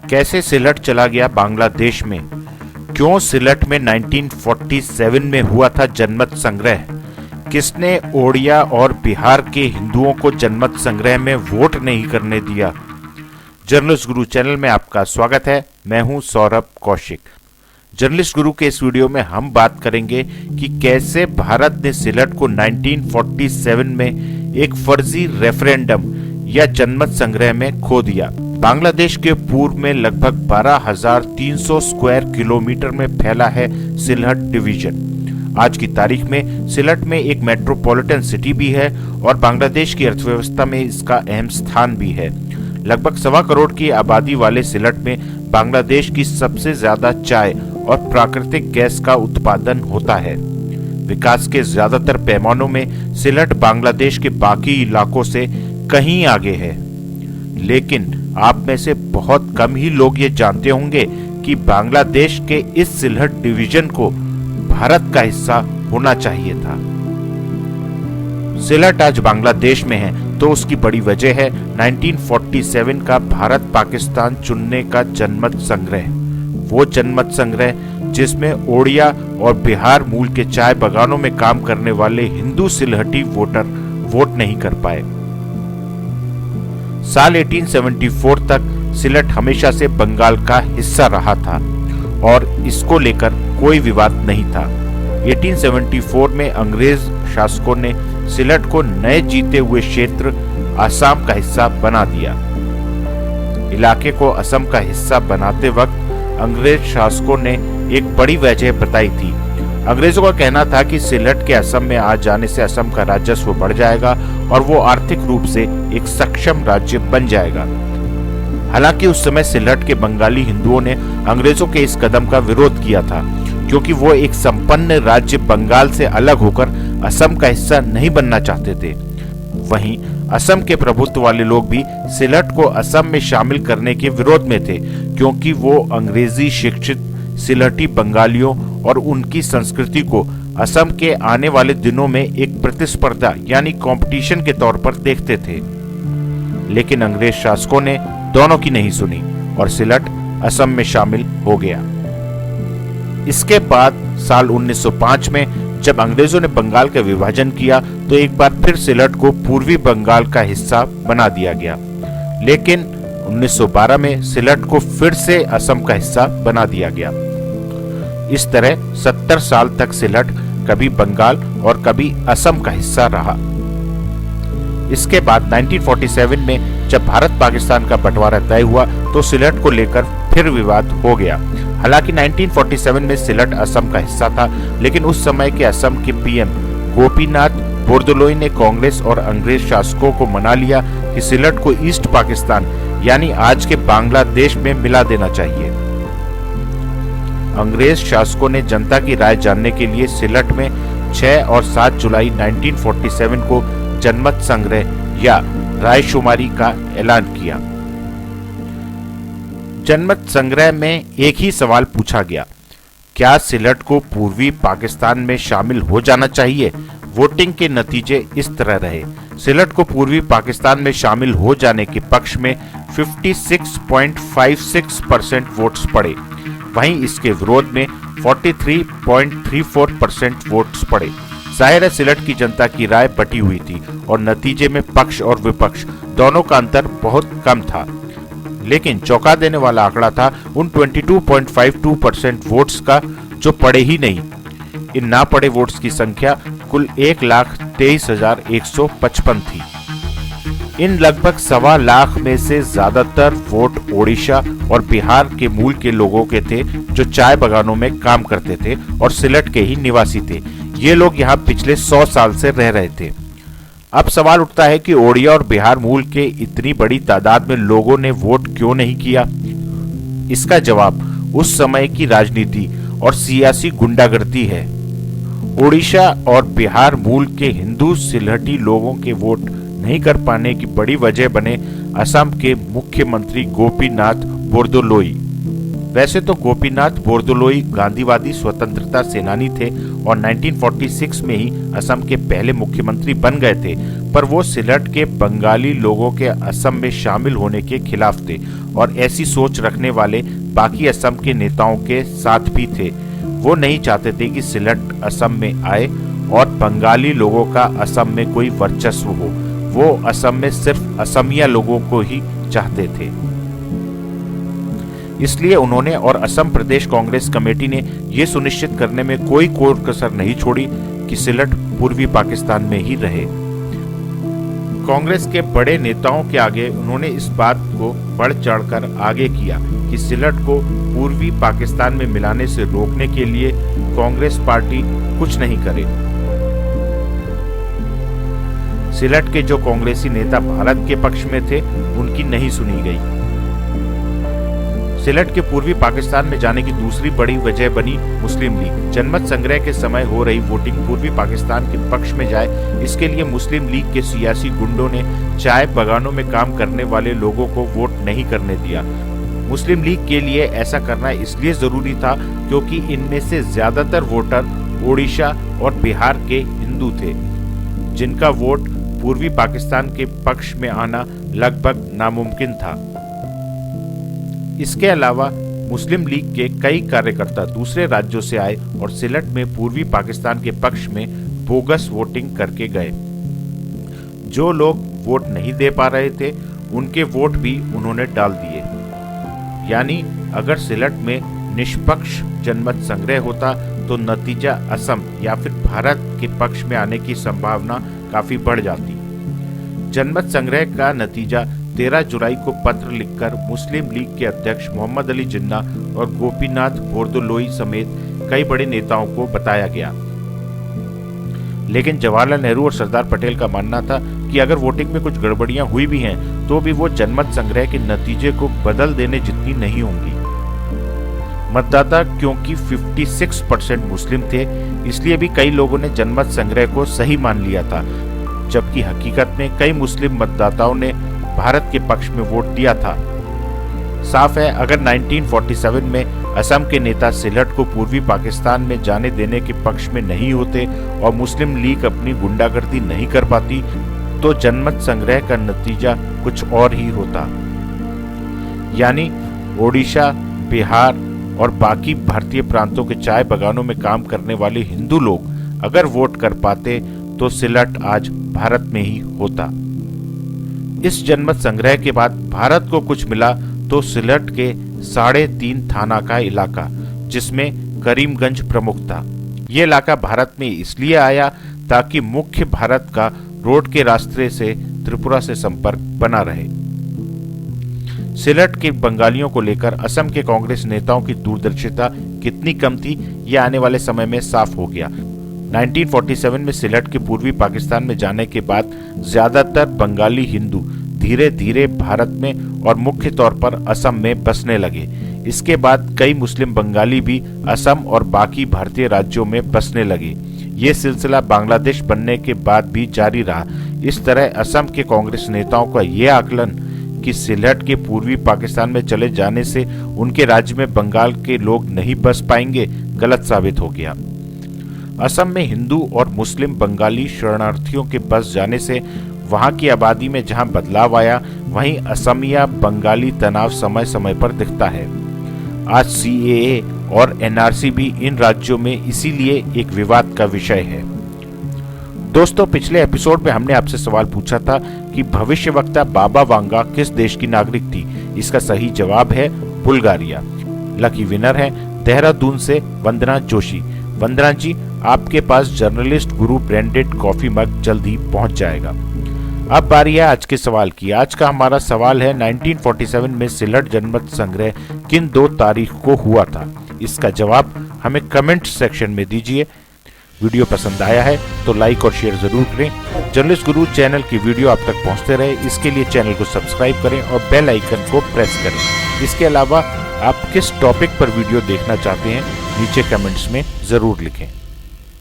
कैसे सिलट चला गया बांग्लादेश में? क्यों सिलट में 1947 में हुआ था जनमत संग्रह? किसने ओडिया और बिहार के हिंदुओं को जनमत संग्रह में वोट नहीं करने दिया? जर्नलिस्ट गुरु चैनल में आपका स्वागत है। मैं हूं सौरभ कौशिक। जर्नलिस्ट गुरु के इस वीडियो में हम बात करेंगे कि कैसे भारत ने सिलट को 1947 में एक फर्जी रेफरेंडम या जनमत संग्रह में खो दिया। बांग्लादेश के पूर्व में लगभग 12,300 स्क्वायर किलोमीटर में फैला है सिलहट डिवीजन। आज की तारीख में सिलट में एक मेट्रोपॉलिटन सिटी भी है और बांग्लादेश की अर्थव्यवस्था में इसका अहम स्थान भी है। लगभग 1.25 करोड़ की आबादी वाले सिलट में बांग्लादेश की सबसे ज्यादा चाय और प्राकृतिक गैस का उत्पादन होता है। विकास के ज्यादातर पैमानों में सिलट बांग्लादेश के बाकी इलाकों से कहीं आगे है, लेकिन आप में से बहुत कम ही लोग ये जानते होंगे कि बांग्लादेश के इस सिलहट डिवीजन को भारत का हिस्सा होना चाहिए था। सिलट आज बांग्लादेश में है तो उसकी बड़ी वजह है 1947 का भारत पाकिस्तान चुनने का जनमत संग्रह। वो जनमत संग्रह जिसमें ओडिया और बिहार मूल के चाय बागानों में काम करने वाले हिंदू सिलहटी वोटर वोट नहीं कर पाए। साल 1874 तक सिलट हमेशा से बंगाल का हिस्सा रहा था और इसको लेकर कोई विवाद नहीं था। 1874 में अंग्रेज शासकों ने सिलट को नए जीते हुए क्षेत्र असम का हिस्सा बना दिया। इलाके को असम का हिस्सा बनाते वक्त अंग्रेज शासकों ने एक बड़ी वजह बताई थी। अंग्रेजों का कहना था कि सिलट के असम में आ जाने से असम का राजस्व बढ़ जाएगा और वो आर्थिक रूप से एक सक्षम राज्य बन जाएगा। हालांकि उस समय सिलट के बंगाली हिंदुओं ने अंग्रेजों के इस कदम का विरोध किया था, क्योंकि वो एक संपन्न राज्य बंगाल से अलग होकर असम का हिस्सा नहीं बनना चाहते थे। वहीं असम के प्रभुत्व वाले लोग भी सिलट को असम में शामिल करने के विरोध में थे, क्योंकि वो अंग्रेजी शिक्षित सिलटी बंगालियों और उनकी संस्कृति को असम के आने वाले दिनों में एक प्रतिस्पर्धा यानी कंपटीशन के तौर पर देखते थे। लेकिन अंग्रेज शासकों ने दोनों की नहीं सुनी और सिलट असम में शामिल हो गया। इसके बाद साल 1905 में जब अंग्रेजों ने बंगाल का विभाजन किया तो एक बार फिर सिलट को पूर्वी बंगाल का हिस्सा बना दिया गया। लेकिन 1912 में सिलट को फिर से असम का हिस्सा बना दिया गया। इस तरह 70 साल तक सिलट कभी बंगाल और कभी असम का हिस्सा रहा। इसके बाद 1947 में जब भारत पाकिस्तान का बंटवारा तय हुआ तो सिलट को लेकर फिर विवाद हो गया। हालांकि 1947 में सिलट असम का हिस्सा था, लेकिन उस समय के असम के पीएम गोपीनाथ बोरदोलोई ने कांग्रेस और अंग्रेज शासकों को मना लिया कि सिलट को ईस्ट पाकिस्तान यानी आज के बांग्लादेश में मिला देना चाहिए। अंग्रेज शासकों ने जनता की राय जानने के लिए सिलट में 6 और 7 जुलाई 1947 को जनमत संग्रह या रायशुमारी का ऐलान किया। जनमत संग्रह में एक ही सवाल पूछा गया, क्या सिलट को पूर्वी पाकिस्तान में शामिल हो जाना चाहिए? वोटिंग के नतीजे इस तरह रहे। सिलट को पूर्वी पाकिस्तान में शामिल हो जाने के पक्ष में 56.56% वोट्स पड़े, वहीं इसके विरोध में 43.34% वोट्स पड़े। जाहिर है सिलट की जनता की राय बटी हुई थी और नतीजे में पक्ष और विपक्ष दोनों का अंतर बहुत कम था। लेकिन चौंका देने वाला आंकड़ा था उन 22.52% वोट्स का जो पड़े ही नहीं। इन ना पड़े वोट्स की संख्या कुल 1,23,155 थी। इन लगभग 1.25 लाख में से ज्यादातर वोट ओडिशा और बिहार के मूल के लोगों के थे, जो चाय बागानों में काम करते थे और सिलट के ही निवासी थे। ये लोग यहाँ पिछले 100 साल से रह रहे थे। अब सवाल उठता है कि ओडिया और बिहार मूल के इतनी बड़ी तादाद में लोगों ने वोट क्यों नहीं किया? इसका जवाब उस समय की राजनीति और सियासी गुंडागर्दी है। ओडिशा और बिहार मूल के हिंदू सिलहटी लोगों के वोट नहीं कर पाने की बड़ी वजह बने असम के मुख्यमंत्री गोपीनाथ बोरदोलोई। वैसे तो गोपीनाथ बोरदोलोई गांधीवादी स्वतंत्रता सेनानी थे और 1946 में ही असम के पहले मुख्यमंत्री बन गए थे, पर वो सिलट के बंगाली लोगों के असम में शामिल होने के खिलाफ थे और ऐसी सोच रखने वाले बाकी असम के नेताओं के साथ भी थे। वो नहीं चाहते थे कि सिलट असम में आए और बंगाली लोगों का असम में कोई वर्चस्व हो। वो असम में सिर्फ असमिया लोगों को ही चाहते थे। इसलिए उन्होंने और असम प्रदेश कांग्रेस कमेटी ने यह सुनिश्चित करने में कोई कोर कसर नहीं छोड़ी कि सिलट पूर्वी पाकिस्तान में ही रहे। कांग्रेस के बड़े नेताओं के आगे उन्होंने इस बात को बढ़ चढ़कर आगे किया कि सिलट को पूर्वी पाकिस्तान में मिलाने से रोकने के लिए कांग्रेस पार्टी कुछ नहीं करे। सिलट के जो कांग्रेसी नेता भारत के पक्ष में थे, उनकी नहीं सुनी गई। सिलट के पूर्वी पाकिस्तान में जाने की दूसरी बड़ी वजह बनी मुस्लिम लीग। जनमत संग्रह के समय हो रही वोटिंग पूर्वी पाकिस्तान के पक्ष में जाए, इसके लिए मुस्लिम लीग के सियासी गुंडों ने चाय बागानों में काम करने वाले लोगों को वोट नहीं करने दिया। मुस्लिम लीग के लिए ऐसा करना इसलिए जरूरी था क्योंकि इनमें से ज्यादातर वोटर ओडिशा और बिहार के हिंदू थे, जिनका वोट पूर्वी पाकिस्तान के पक्ष में आना लगभग नामुमकिन था। इसके अलावा मुस्लिम लीग के कई कार्यकर्ता दूसरे राज्यों से आए और सिलट में पूर्वी पाकिस्तान के पक्ष में बोगस वोटिंग करके गए। जो लोग वोट नहीं दे पा रहे थे, उनके वोट भी उन्होंने डाल दिए। यानी अगर सिलट में निष्पक्ष जनमत संग्रह होता तो नतीजा असम या फिर भारत के पक्ष में आने की संभावना काफी बढ़ जाती। जनमत संग्रह का नतीजा 13 जुलाई को पत्र लिखकर मुस्लिम लीग के अध्यक्ष मोहम्मद अली जिन्ना और गोपीनाथ बोरदोलोई समेत कई बड़े नेताओं को बताया गया। लेकिन जवाहरलाल नेहरू और सरदार पटेल का मानना था कि अगर वोटिंग में कुछ गड़बड़ियां हुई भी हैं, तो भी वो जनमत संग्रह के नतीजे को बदल देने जितनी नहीं होंगी। मतदाता क्योंकि 56% मुस्लिम थे, इसलिए भी कई लोगों ने जनमत संग्रह को सही मान लिया था, जबकि हकीकत में कई मुस्लिम मतदाताओं ने भारत के पक्ष में वोट दिया था। साफ है, अगर 1947 में असम के नेता सिलट को पूर्वी पाकिस्तान में जाने देने के पक्ष में नहीं होते और मुस्लिम लीग अपनी गुंडागर्दी नहीं कर पाती, तो जनमत संग्रह का नतीजा कुछ और ही होता। यानी ओडिशा, बिहार और बाकी भारतीय प्रांतों के चाय बागानों में काम करने वाले हिंदू लोग अगर वोट कर पाते तो सिलट आज भारत में ही होता। इस जनमत संग्रह के बाद भारत को कुछ मिला तो सिलट के 3.5 थाना का इलाका, जिसमें करीमगंज प्रमुख था। ये इलाका भारत में इसलिए आया ताकि मुख्य भारत का रोड के रास्ते से त्रिपुरा से संपर्क बना रहे। सिलट के बंगालियों को लेकर असम के कांग्रेस नेताओं की दूरदर्शिता कितनी कम थी, यह आने वाले समय में साफ हो गया। 1947 में सिलट के पूर्वी पाकिस्तान में जाने के बाद ज्यादातर बंगाली हिंदू धीरे धीरे भारत में और मुख्य तौर पर असम में बसने लगे। इसके बाद कई मुस्लिम बंगाली भी असम और बाकी भारतीय राज्यों में बसने लगे। ये सिलसिला बांग्लादेश बनने के बाद भी जारी रहा। इस तरह असम के कांग्रेस नेताओं का यह आकलन कि सिलट के पूर्वी पाकिस्तान में चले जाने से उनके राज्य में बंगाल के लोग नहीं बस पाएंगे, गलत साबित हो गया। असम में हिंदू और मुस्लिम बंगाली शरणार्थियों के बस जाने से वहां की आबादी में जहां बदलाव आया, वहीं असमिया बंगाली तनाव समय समय पर दिखता है। आज सीएए और एनआरसी भी इन राज्यों में इसीलिए एक विवाद का विषय है। दोस्तों, पिछले एपिसोड में हमने आपसे सवाल पूछा था कि भविष्यवक्ता बाबा वांगा किस देश की नागरिक थी। इसका सही जवाब है बुल्गारिया। लकी विनर है देहरादून से वंदना जोशी। वंदना जी, आपके पास जर्नलिस्ट गुरु ब्रांडेड कॉफी मग जल्द ही पहुंच जाएगा। अब बारी है आज के सवाल की। आज का हमारा सवाल है 1947 में सिलट जनमत संग्रह किन 2 तारीख को हुआ था? इसका जवाब हमें कमेंट सेक्शन में दीजिए। वीडियो पसंद आया है तो लाइक और शेयर जरूर करें। जर्नलिस्ट गुरु चैनल की वीडियो आप तक पहुंचते रहे, इसके लिए चैनल को सब्सक्राइब करें और बेल आइकन को प्रेस करें। इसके अलावा आप किस टॉपिक पर वीडियो देखना चाहते हैं, नीचे कमेंट्स में जरूर लिखें।